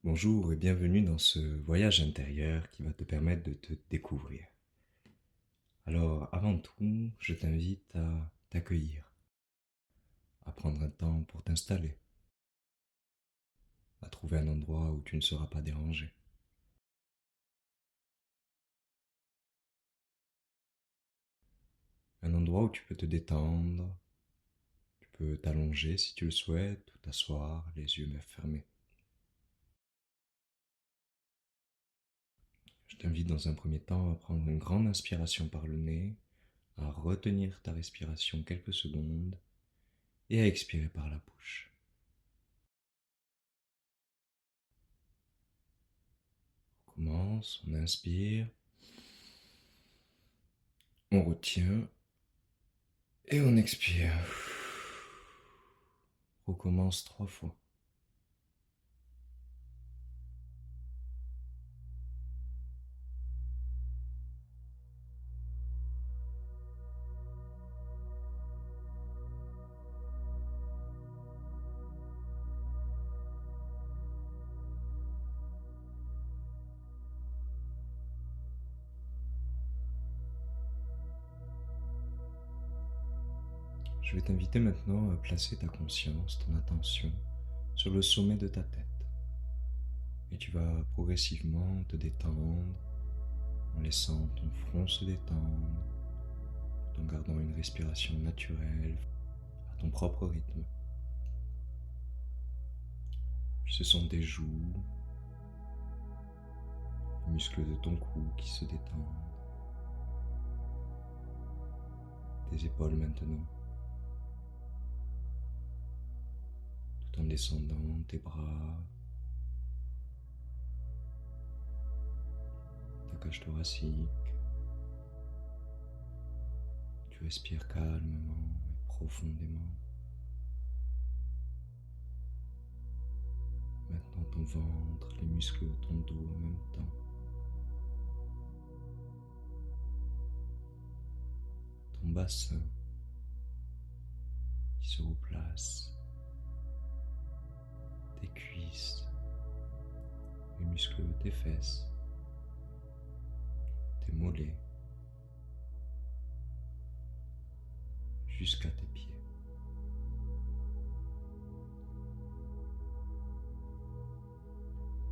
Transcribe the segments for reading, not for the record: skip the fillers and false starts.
Bonjour et bienvenue dans ce voyage intérieur qui va te permettre de te découvrir. Alors, avant tout, je t'invite à t'accueillir, à prendre un temps pour t'installer, à trouver un endroit où tu ne seras pas dérangé. Un endroit où tu peux te détendre, tu peux t'allonger si tu le souhaites, ou t'asseoir, les yeux fermés. Je t'invite dans un premier temps à prendre une grande inspiration par le nez, à retenir ta respiration quelques secondes et à expirer par la bouche. On commence, on inspire, on retient et on expire. Recommence 3 fois. Je vais t'inviter maintenant à placer ta conscience, ton attention sur le sommet de ta tête. Et tu vas progressivement te détendre en laissant ton front se détendre, tout en gardant une respiration naturelle à ton propre rythme. Puis ce sont tes joues, les muscles de ton cou qui se détendent, tes épaules maintenant, tout en descendant tes bras, ta cage thoracique. Tu respires calmement et profondément. Maintenant ton ventre, les muscles de ton dos en même temps. Ton bassin qui se replace. Tes cuisses, les muscles de tes fesses, tes mollets, jusqu'à tes pieds.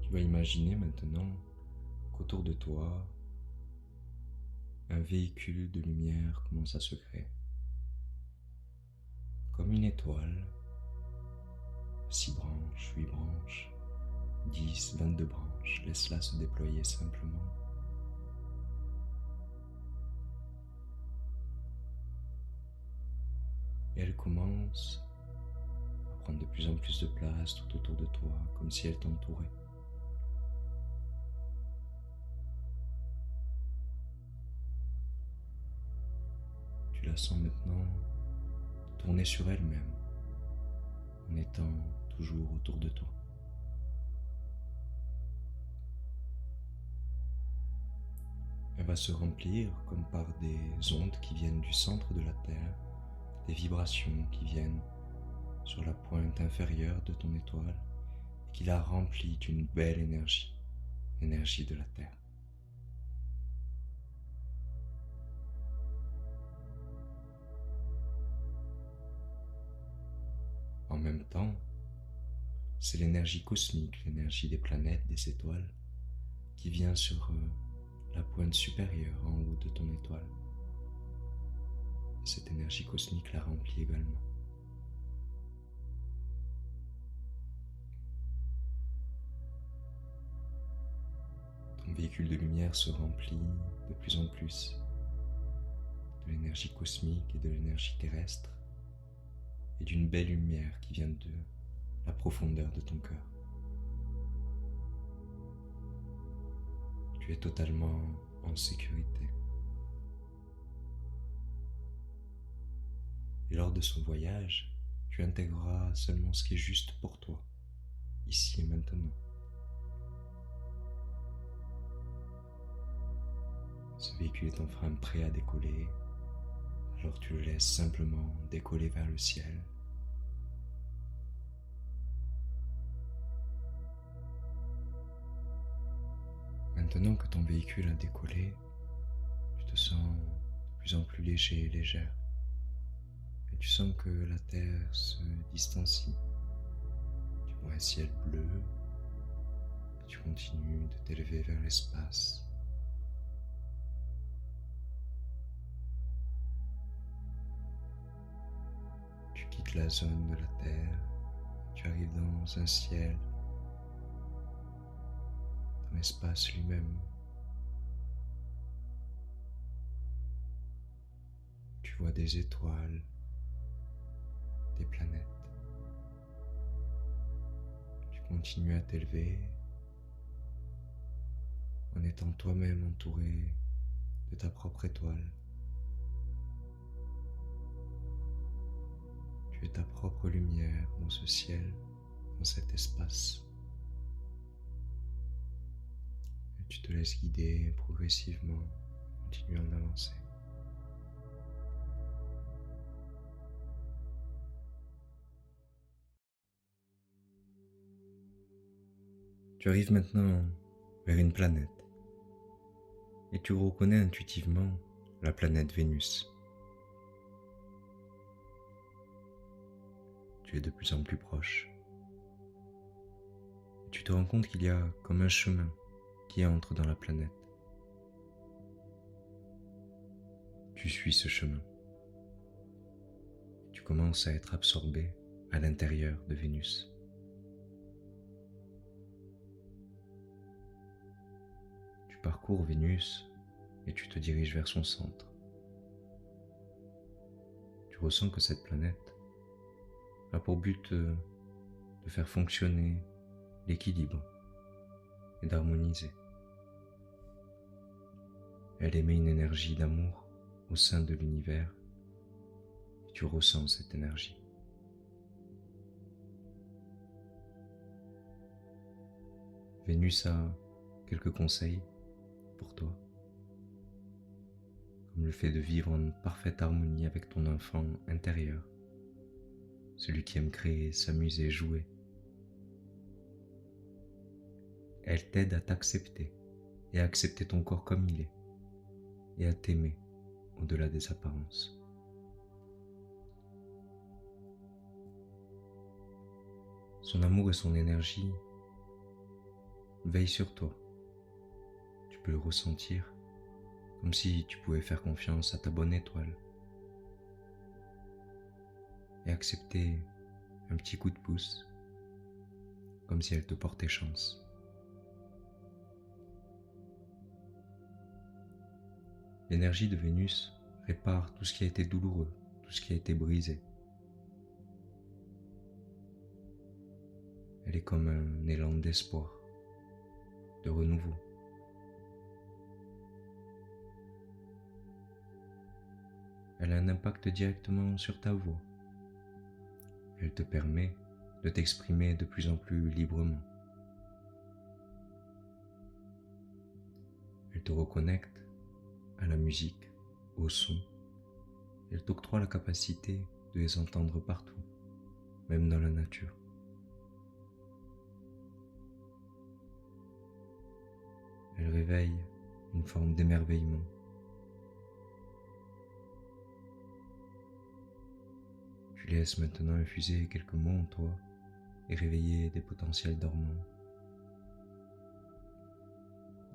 Tu vas imaginer maintenant qu'autour de toi, un véhicule de lumière commence à se créer. Comme une étoile, 6 branches, 8 branches, 10, 22 branches, laisse-la se déployer simplement. Et elle commence à prendre de plus en plus de place tout autour de toi, comme si elle t'entourait. Tu la sens maintenant tourner sur elle-même, en étant toujours autour de toi. Elle va se remplir comme par des ondes qui viennent du centre de la Terre, des vibrations qui viennent sur la pointe inférieure de ton étoile et qui la remplit d'une belle énergie, l'énergie de la Terre. En même temps, c'est l'énergie cosmique, l'énergie des planètes, des étoiles, qui vient sur la pointe supérieure en haut de ton étoile. Et cette énergie cosmique la remplit également. Ton véhicule de lumière se remplit de plus en plus de l'énergie cosmique et de l'énergie terrestre et d'une belle lumière qui vient de la profondeur de ton cœur. Tu es totalement en sécurité. Et lors de ce voyage, tu intégreras seulement ce qui est juste pour toi, ici et maintenant. Ce véhicule est enfin prêt à décoller, alors tu le laisses simplement décoller vers le ciel. Maintenant que ton véhicule a décollé, tu te sens de plus en plus léger et légère. Et tu sens que la Terre se distancie. Tu vois un ciel bleu et tu continues de t'élever vers l'espace. Tu quittes la zone de la Terre, tu arrives dans un ciel, dans l'espace lui-même. Tu vois des étoiles, des planètes. Tu continues à t'élever en étant toi-même entouré de ta propre étoile. Tu es ta propre lumière dans ce ciel, dans cet espace. Et tu te laisses guider progressivement, continuant d'avancer. Tu arrives maintenant vers une planète et tu reconnais intuitivement la planète Vénus. Tu es de plus en plus proche. Et tu te rends compte qu'il y a comme un chemin qui entre dans la planète. Tu suis ce chemin. Et tu commences à être absorbé à l'intérieur de Vénus. Tu parcours Vénus et tu te diriges vers son centre. Tu ressens que cette planète a pour but de faire fonctionner l'équilibre et d'harmoniser. Elle émet une énergie d'amour au sein de l'univers et tu ressens cette énergie. Vénus a quelques conseils pour toi, comme le fait de vivre en parfaite harmonie avec ton enfant intérieur, celui qui aime créer, s'amuser, jouer. Elle t'aide à t'accepter et à accepter ton corps comme il est et à t'aimer au-delà des apparences. Son amour et son énergie veillent sur toi. Tu peux le ressentir comme si tu pouvais faire confiance à ta bonne étoile et accepter un petit coup de pouce comme si elle te portait chance. L'énergie de Vénus répare tout ce qui a été douloureux, tout ce qui a été brisé. Elle est comme un élan d'espoir, de renouveau. Elle a un impact directement sur ta voix. Elle te permet de t'exprimer de plus en plus librement. Elle te reconnecte à la musique, au son. Elle t'octroie la capacité de les entendre partout, même dans la nature. Elle réveille une forme d'émerveillement. Tu laisses maintenant infuser quelques mots en toi et réveiller des potentiels dormants.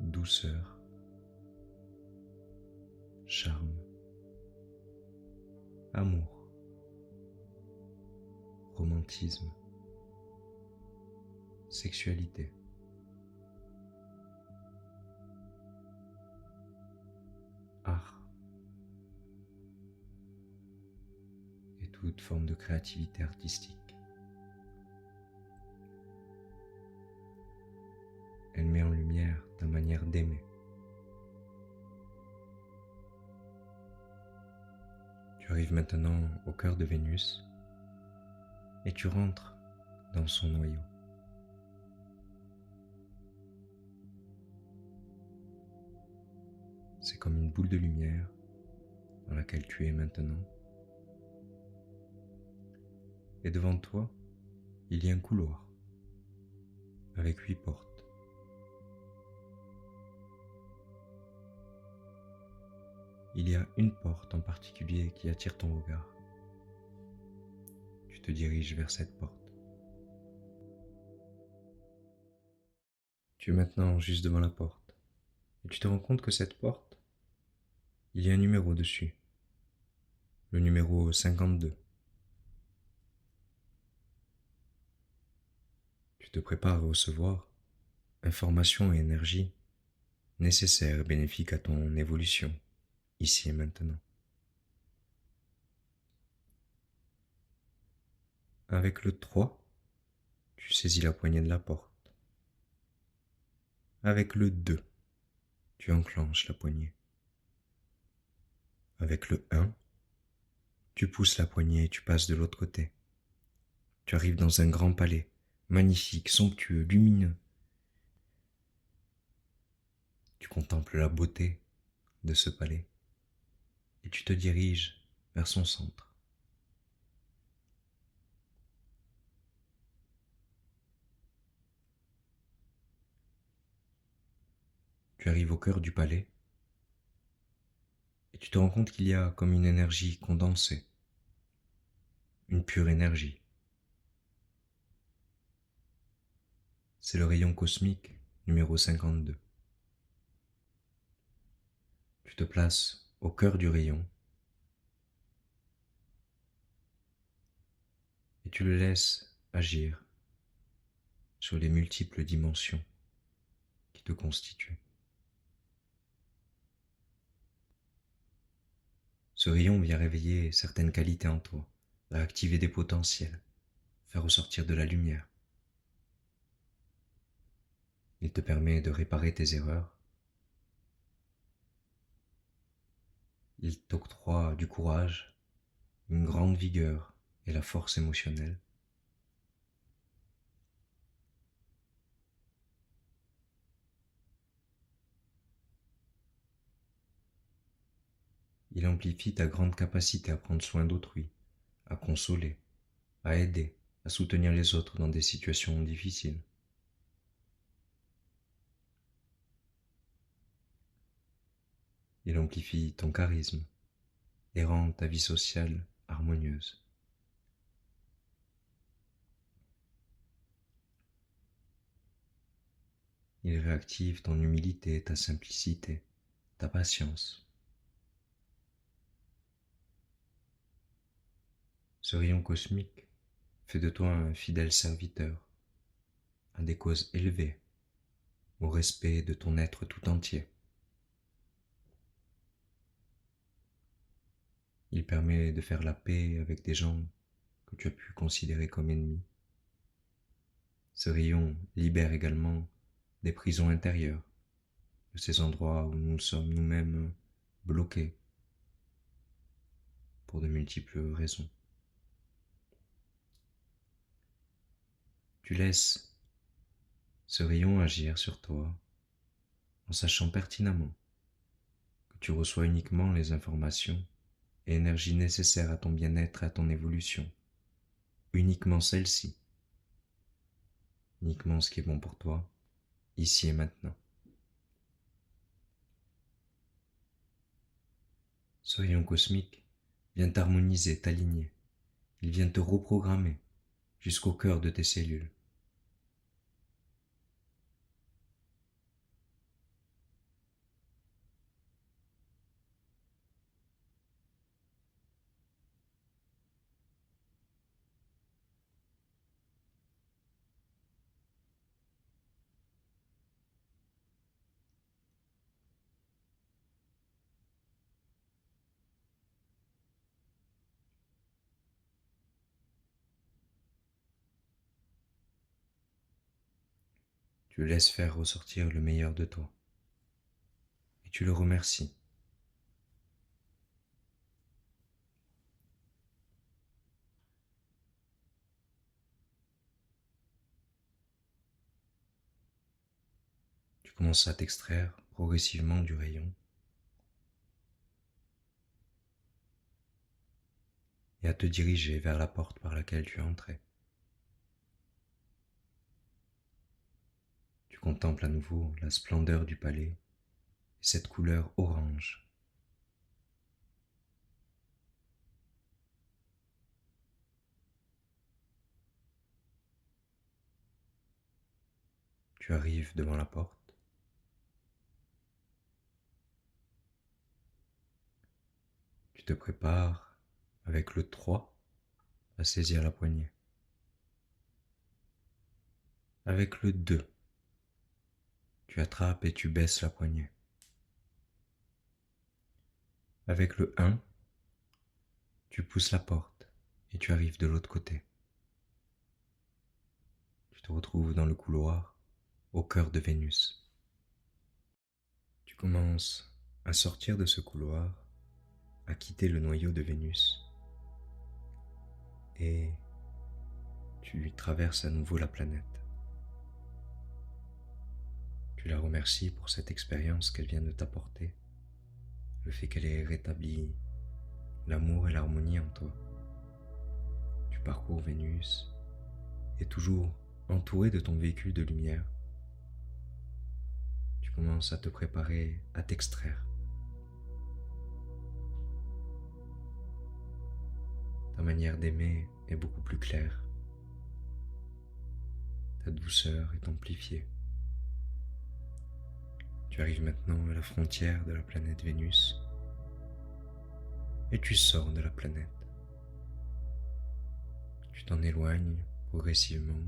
Douceur, charme, amour, romantisme, sexualité. Art et toute forme de créativité artistique. Elle met en lumière ta manière d'aimer. Tu arrives maintenant au cœur de Vénus et tu rentres dans son noyau. C'est comme une boule de lumière dans laquelle tu es maintenant. Et devant toi, il y a un couloir avec 8 portes. il y a une porte en particulier qui attire ton regard. Tu te diriges vers cette porte. Tu es maintenant juste devant la porte et tu te rends compte que cette porte, il y a un numéro dessus, le numéro 52. Tu te prépares à recevoir information et énergie nécessaires et bénéfiques à ton évolution, ici et maintenant. Avec le 3, tu saisis la poignée de la porte. Avec le 2, tu enclenches la poignée. Avec le 1, tu pousses la poignée et tu passes de l'autre côté. Tu arrives dans un grand palais, magnifique, somptueux, lumineux. Tu contemples la beauté de ce palais et tu te diriges vers son centre. Tu arrives au cœur du palais et tu te rends compte qu'il y a comme une énergie condensée, une pure énergie. C'est le rayon cosmique numéro 52. Tu te places au cœur du rayon et tu le laisses agir sur les multiples dimensions qui te constituent. Ce rayon vient réveiller certaines qualités en toi, réactiver des potentiels, faire ressortir de la lumière. Il te permet de réparer tes erreurs. Il t'octroie du courage, une grande vigueur et la force émotionnelle. Il amplifie ta grande capacité à prendre soin d'autrui, à consoler, à aider, à soutenir les autres dans des situations difficiles. Il amplifie ton charisme et rend ta vie sociale harmonieuse. Il réactive ton humilité, ta simplicité, ta patience. Ce rayon cosmique fait de toi un fidèle serviteur à des causes élevées, au respect de ton être tout entier. Il permet de faire la paix avec des gens que tu as pu considérer comme ennemis. Ce rayon libère également des prisons intérieures, de ces endroits où nous sommes nous-mêmes bloqués pour de multiples raisons. Tu laisses ce rayon agir sur toi en sachant pertinemment que tu reçois uniquement les informations et énergies nécessaires à ton bien-être et à ton évolution. Uniquement celle-ci. Uniquement ce qui est bon pour toi, ici et maintenant. Ce rayon cosmique vient t'harmoniser, t'aligner. Il vient te reprogrammer jusqu'au cœur de tes cellules. Tu laisses faire ressortir le meilleur de toi. Et tu le remercies. Tu commences à t'extraire progressivement du rayon et à te diriger vers la porte par laquelle tu es entré. Tu contemples à nouveau la splendeur du palais et cette couleur orange Tu arrives devant la porte. Tu te prépares avec le 3 à saisir la poignée. Avec le 2, tu attrapes et tu baisses la poignée. Avec le 1, tu pousses la porte et tu arrives de l'autre côté. Tu te retrouves dans le couloir, au cœur de Vénus. Tu commences à sortir de ce couloir, à quitter le noyau de Vénus et tu traverses à nouveau la planète. Tu la remercies pour cette expérience qu'elle vient de t'apporter, le fait qu'elle ait rétabli l'amour et l'harmonie en toi. Tu parcours Vénus et toujours entouré de ton véhicule de lumière, tu commences à te préparer à t'extraire. Ta manière d'aimer est beaucoup plus claire. Ta douceur est amplifiée. Tu arrives maintenant à la frontière de la planète Vénus et tu sors de la planète. Tu t'en éloignes progressivement.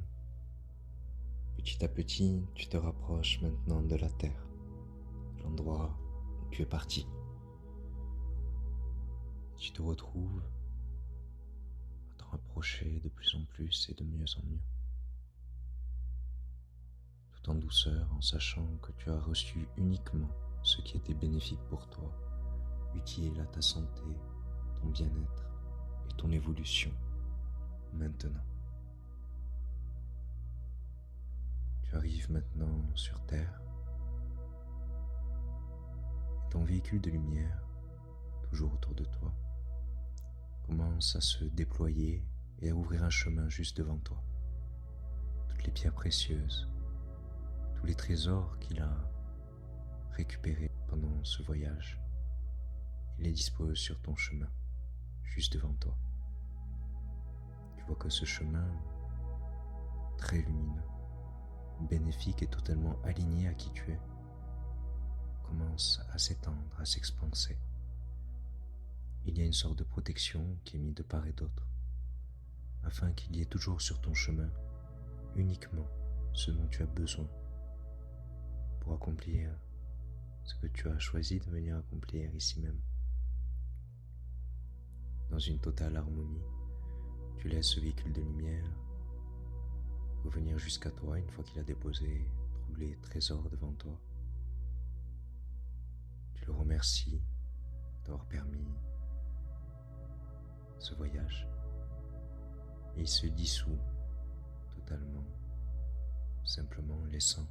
Petit à petit, tu te rapproches maintenant de la Terre, l'endroit où tu es parti. Tu te retrouves à te rapprocher de plus en plus et de mieux en mieux. Tout en douceur, en sachant que tu as reçu uniquement ce qui était bénéfique pour toi, utile à ta santé, ton bien-être et ton évolution maintenant. Tu arrives maintenant sur Terre et ton véhicule de lumière, toujours autour de toi, commence à se déployer et à ouvrir un chemin juste devant toi. Toutes les pierres précieuses, tous les trésors qu'il a récupérés pendant ce voyage, il les dispose sur ton chemin, juste devant toi. Tu vois que ce chemin, très lumineux, bénéfique et totalement aligné à qui tu es, commence à s'étendre, à s'expanser. Il y a une sorte de protection qui est mise de part et d'autre, afin qu'il y ait toujours sur ton chemin uniquement ce dont tu as besoin pour accomplir ce que tu as choisi de venir accomplir ici même. Dans une totale harmonie, tu laisses ce véhicule de lumière revenir jusqu'à toi une fois qu'il a déposé tous les trésors devant toi. Tu le remercies d'avoir permis ce voyage et il se dissout totalement, simplement laissant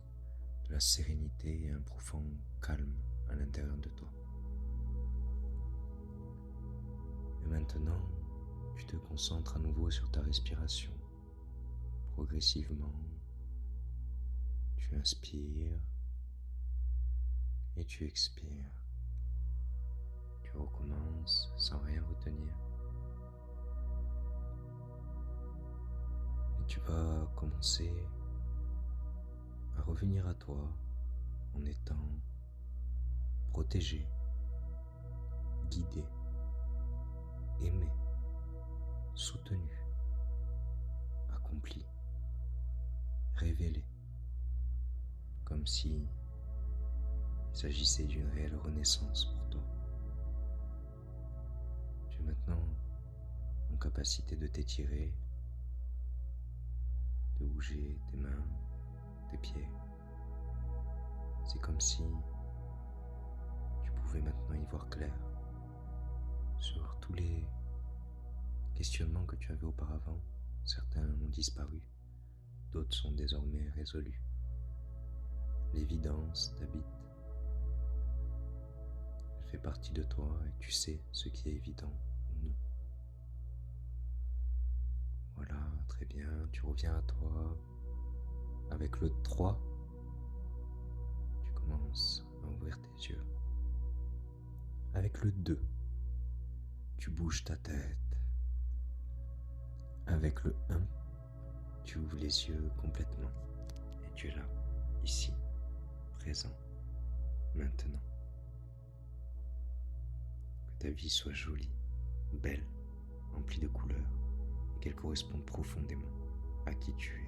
de la sérénité et un profond calme à l'intérieur de toi. Et maintenant, tu te concentres à nouveau sur ta respiration. Progressivement, tu inspires et tu expires. Tu recommences sans rien retenir. Et tu vas commencer à revenir à toi en étant protégé, guidé, aimé, soutenu, accompli, révélé, comme si il s'agissait d'une réelle renaissance pour toi. Tu es maintenant en capacité de t'étirer, de bouger tes mains, tes pieds. C'est comme si tu pouvais maintenant y voir clair sur tous les questionnements que tu avais auparavant. Certains ont disparu, d'autres sont désormais résolus. L'évidence t'habite. Elle fait partie de toi et tu sais ce qui est évident ou non. Voilà, très bien, tu reviens à toi. Avec le 3, tu commences à ouvrir tes yeux. Avec le 2, tu bouges ta tête. Avec le 1, tu ouvres les yeux complètement et tu es là, ici, présent, maintenant. Que ta vie soit jolie, belle, remplie de couleurs, et qu'elle corresponde profondément à qui tu es.